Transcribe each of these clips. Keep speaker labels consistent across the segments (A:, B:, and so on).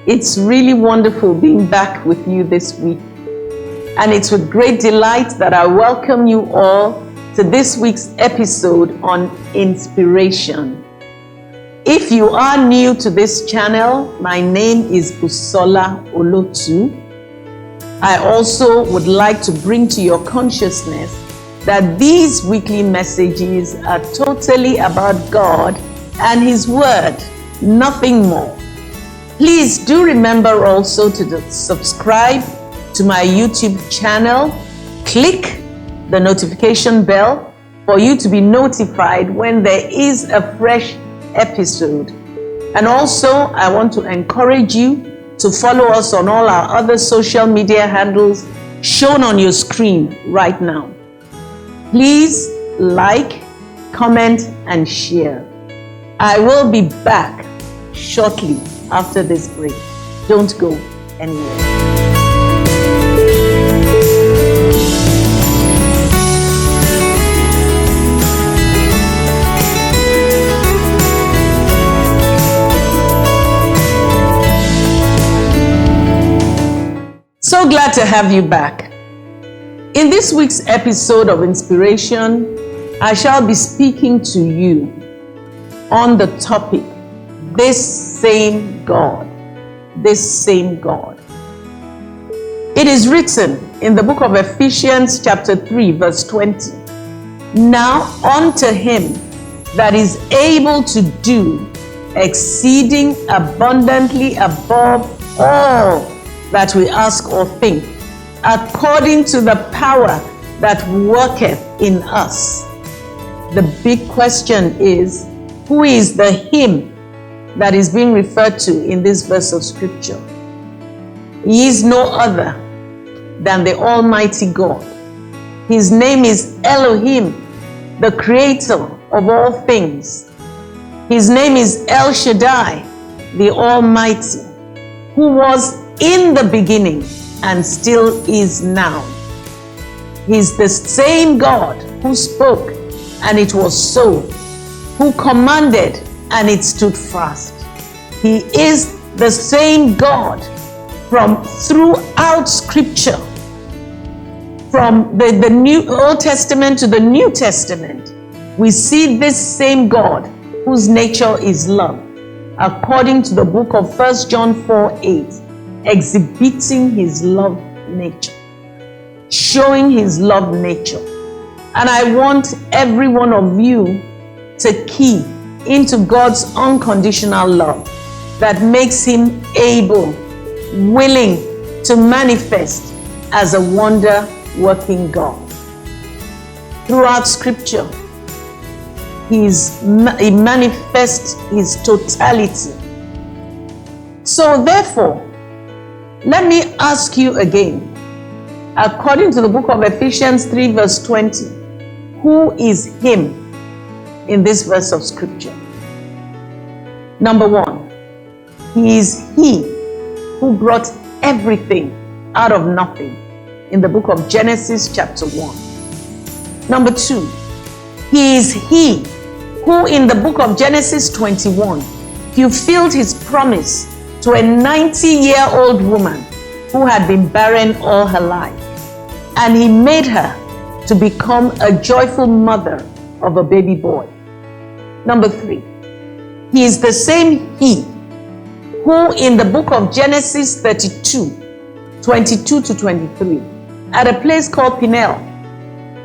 A: It's really wonderful being back with you this week. And it's with great delight that I welcome you all to this week's episode on inspiration. If you are new to this channel, my name is Busola Olotu. I also would like to bring to your consciousness that these weekly messages are totally about God and His Word, nothing more. Please do remember also to subscribe to my YouTube channel. Click the notification bell for you to be notified when there is a fresh episode. And also, I want to encourage you to follow us on all our other social media handles shown on your screen right now. Please like, comment, and share. I will be back shortly after this break. Don't go anywhere. So glad to have you back. In this week's episode of Inspiration, I shall be speaking to you on the topic, this same God. This same God. It is written in the book of Ephesians chapter 3 verse 20. Now unto Him that is able to do exceeding abundantly above all that we ask or think, according to the power that worketh in us. The big question is, who is the Him that is being referred to in this verse of Scripture? He is no other than the Almighty God. His name is Elohim, the Creator of all things. His name is El Shaddai, the Almighty, who was in the beginning and still is now. He's the same God who spoke and it was so, who commanded and it stood fast. He is the same God from throughout Scripture, from the New Old Testament to the New Testament. We see this same God whose nature is love, according to the book of 1 John 4:8. Exhibiting His love nature, showing His love nature. And I want every one of you to key into God's unconditional love that makes Him able, willing to manifest as a wonder-working God. Throughout Scripture, He manifests His totality. So therefore, let me ask you again, according to the book of Ephesians 3 verse 20, who is Him in this verse of Scripture? Number one, He is He who brought everything out of nothing in the book of Genesis chapter 1. Number two, He is He who in the book of Genesis 21 fulfilled His promise to a 90-year-old woman who had been barren all her life. And He made her to become a joyful mother of a baby boy. Number three, He is the same He who in the book of Genesis 32, 22 to 23, at a place called Peniel,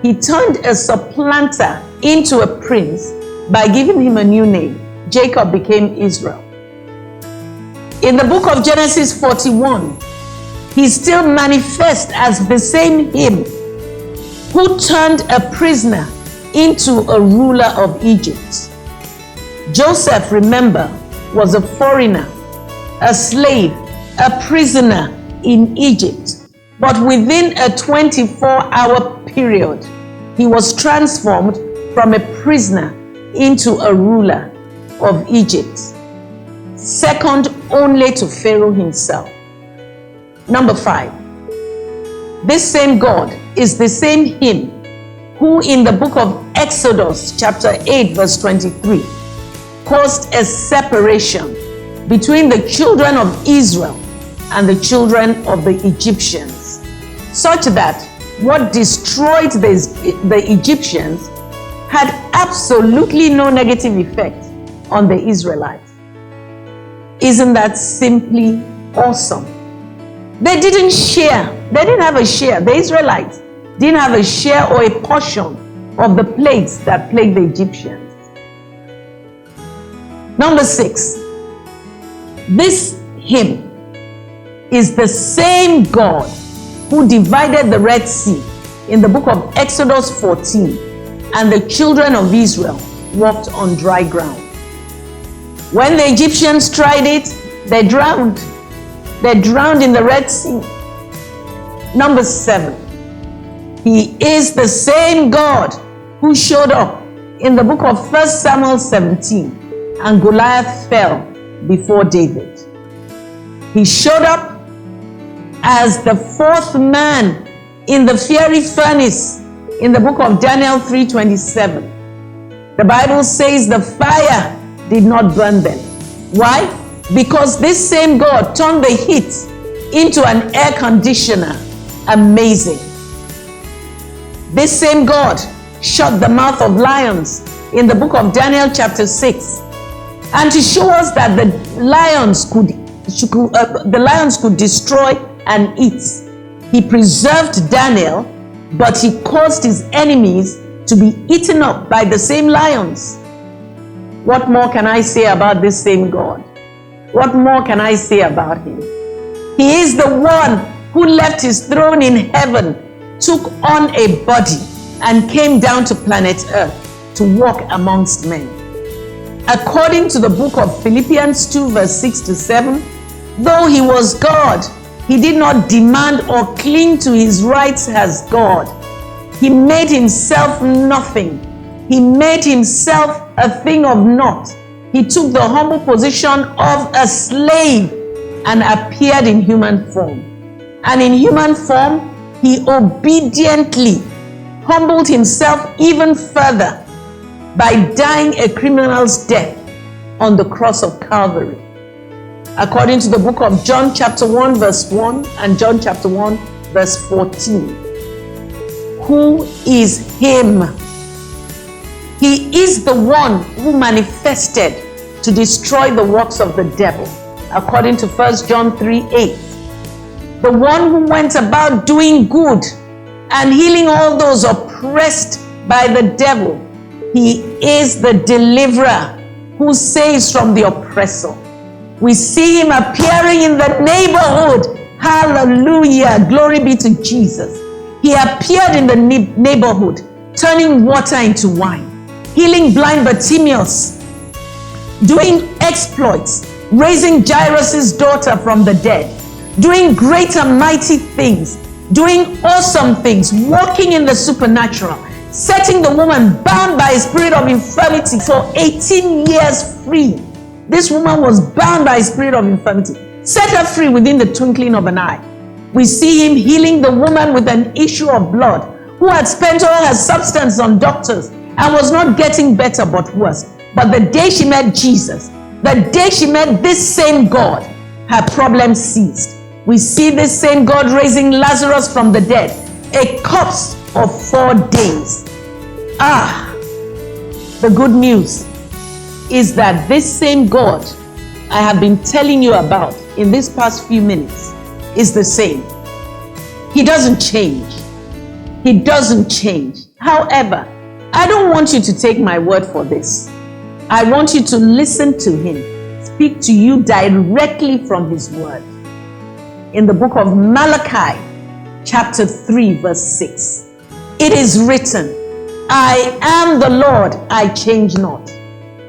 A: He turned a supplanter into a prince by giving him a new name. Jacob became Israel. In the book of Genesis 41, He still manifests as the same Him who turned a prisoner into a ruler of Egypt. Joseph, remember, was a foreigner, a slave, a prisoner in Egypt. But within a 24-hour period, he was transformed from a prisoner into a ruler of Egypt, second only to Pharaoh himself. Number 5, this same God is the same Him who in the book of Exodus chapter 8 verse 23 caused a separation between the children of Israel and the children of the Egyptians, such that what destroyed the Egyptians had absolutely no negative effect on the Israelites. Isn't that simply awesome? They didn't share. They didn't have a share. The Israelites didn't have a share or a portion of the plagues that plagued the Egyptians. Number 6. This hymn is the same God who divided the Red Sea in the book of Exodus 14, and the children of Israel walked on dry ground. When the Egyptians tried it, they drowned. They drowned in the Red Sea. Number 7. He is the same God who showed up in the book of 1 Samuel 17, and Goliath fell before David. He showed up as the 4th man in the fiery furnace in the book of Daniel 3:27. The Bible says the fire did not burn them. Why? Because this same God turned the heat into an air conditioner. Amazing. This same God shut the mouth of lions in the book of Daniel chapter 6. And to show us that the lions could destroy and eat, he preserved Daniel, but he caused his enemies to be eaten up by the same lions. What more can I say about this same God? What more can I say about him? He is the one who left his throne in heaven, took on a body, and came down to planet Earth to walk amongst men. According to the book of Philippians 2 verse 6 to 7, though he was God, he did not demand or cling to his rights as God. He made himself nothing. He made himself a thing of naught. He took the humble position of a slave and appeared in human form. And in human form, he obediently humbled himself even further by dying a criminal's death on the cross of Calvary. According to the book of John chapter 1 verse 1 and John chapter 1 verse 14. Who is him? He is the one who manifested to destroy the works of the devil, according to 1 John 3:8. The one who went about doing good and healing all those oppressed by the devil. He is the deliverer who saves from the oppressor. We see him appearing in the neighborhood. Hallelujah. Glory be to Jesus. He appeared in the neighborhood, turning water into wine, healing blind Bartimaeus, doing exploits, raising Jairus' daughter from the dead, doing great and mighty things, doing awesome things, walking in the supernatural, setting the woman bound by a spirit of infirmity for 18 years free. This woman was bound by a spirit of infirmity. Set her free within the twinkling of an eye. We see him healing the woman with an issue of blood, who had spent all her substance on doctors and was not getting better but worse. But the day she met Jesus, the day she met this same God, her problem ceased. We see this same God raising Lazarus from the dead, a corpse of 4 days. The good news is that this same God I have been telling you about in these past few minutes is the same. He doesn't change. He doesn't change. However, I don't want you to take my word for this. I want you to listen to him speak to you directly from his word. In the book of Malachi, chapter 3, verse 6, it is written, I am the Lord, I change not.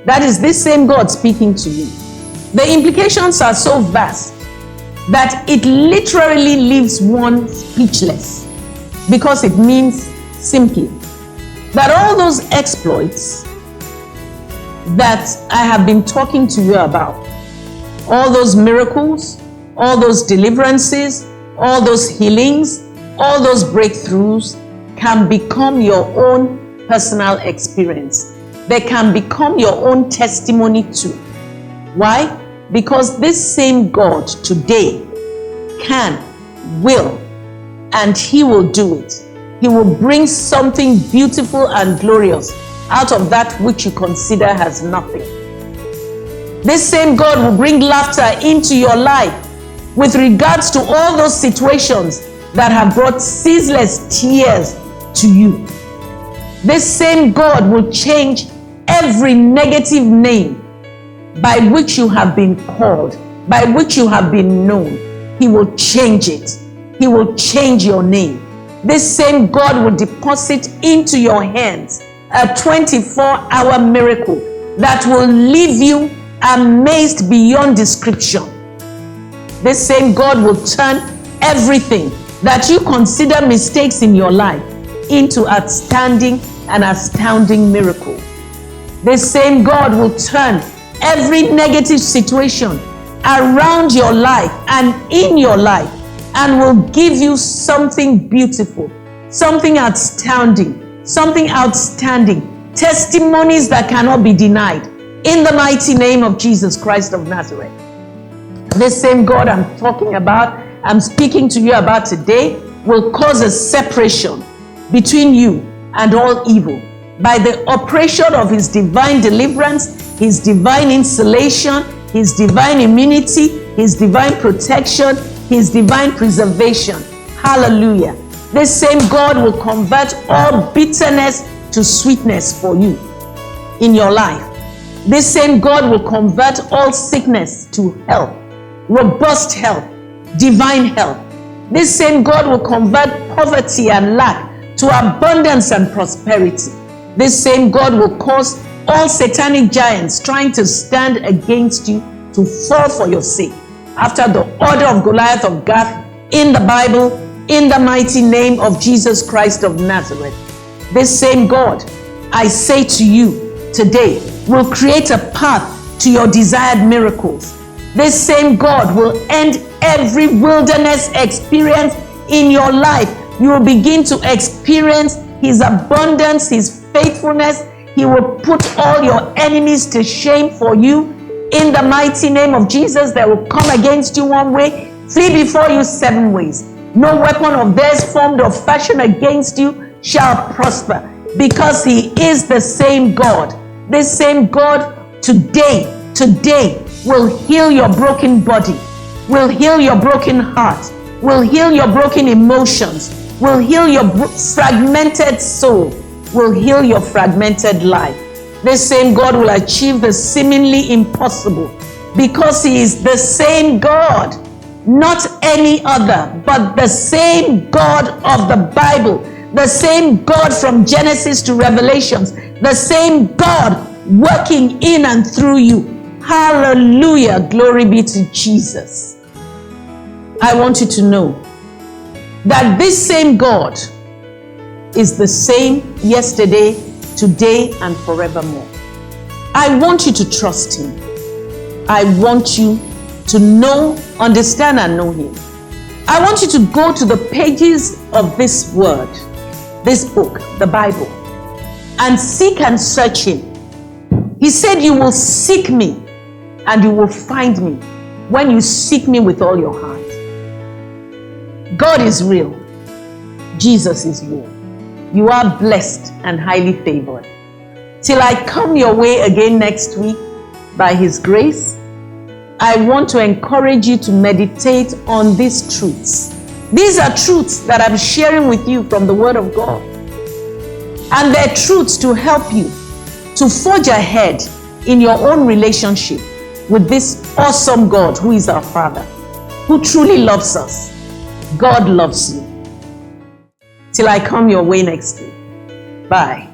A: That is this same God speaking to you. The implications are so vast that it literally leaves one speechless, because it means simply that all those exploits that I have been talking to you about, all those miracles, all those deliverances, all those healings, all those breakthroughs can become your own personal experience. They can become your own testimony too. Why? Because this same God today can, will, and He will do it. He will bring something beautiful and glorious out of that which you consider has nothing. This same God will bring laughter into your life with regards to all those situations that have brought ceaseless tears to you. This same God will change every negative name by which you have been called, by which you have been known. He will change it. He will change your name. This same God will deposit into your hands a 24-hour miracle that will leave you amazed beyond description. This same God will turn everything that you consider mistakes in your life into outstanding and astounding miracle. This same God will turn every negative situation around your life and in your life and will give you something beautiful, something outstanding, testimonies that cannot be denied in the mighty name of Jesus Christ of Nazareth. This same God I'm talking about, I'm speaking to you about today, will cause a separation between you and all evil by the operation of His divine deliverance, His divine insulation, His divine immunity, His divine protection, His divine preservation. Hallelujah. This same God will convert all bitterness to sweetness for you in your life. This same God will convert all sickness to health, robust health, divine health. This same God will convert poverty and lack to abundance and prosperity. This same God will cause all satanic giants trying to stand against you to fall for your sake, after the order of Goliath of Gath in the Bible, in the mighty name of Jesus Christ of Nazareth. This same God, I say to you today, will create a path to your desired miracles. This same God will end every wilderness experience in your life. You will begin to experience His abundance, His faithfulness. He will put all your enemies to shame for you. In the mighty name of Jesus, they will come against you one way, flee before you 7 ways. No weapon of theirs formed or fashioned against you shall prosper, because He is the same God. This same God today will heal your broken body, will heal your broken heart, will heal your broken emotions, will heal your fragmented soul, will heal your fragmented life. This same God will achieve the seemingly impossible, because He is the same God, not any other, but the same God of the Bible, the same God from Genesis to Revelations, the same God working in and through you. Hallelujah. Glory be to Jesus. I want you to know that this same God is the same yesterday, today, and forevermore. I want you to trust Him. I want you to know, understand, and know Him. I want you to go to the pages of this word, this book, the Bible, and seek and search Him. He said, you will seek me and you will find me when you seek me with all your heart. God is real. Jesus is real. You are blessed and highly favored. Till I come your way again next week, by His grace, I want to encourage you to meditate on these truths. These are truths that I'm sharing with you from the Word of God. And they're truths to help you to forge ahead in your own relationship with this awesome God who is our Father, who truly loves us. God loves you. Till I come your way next week. Bye.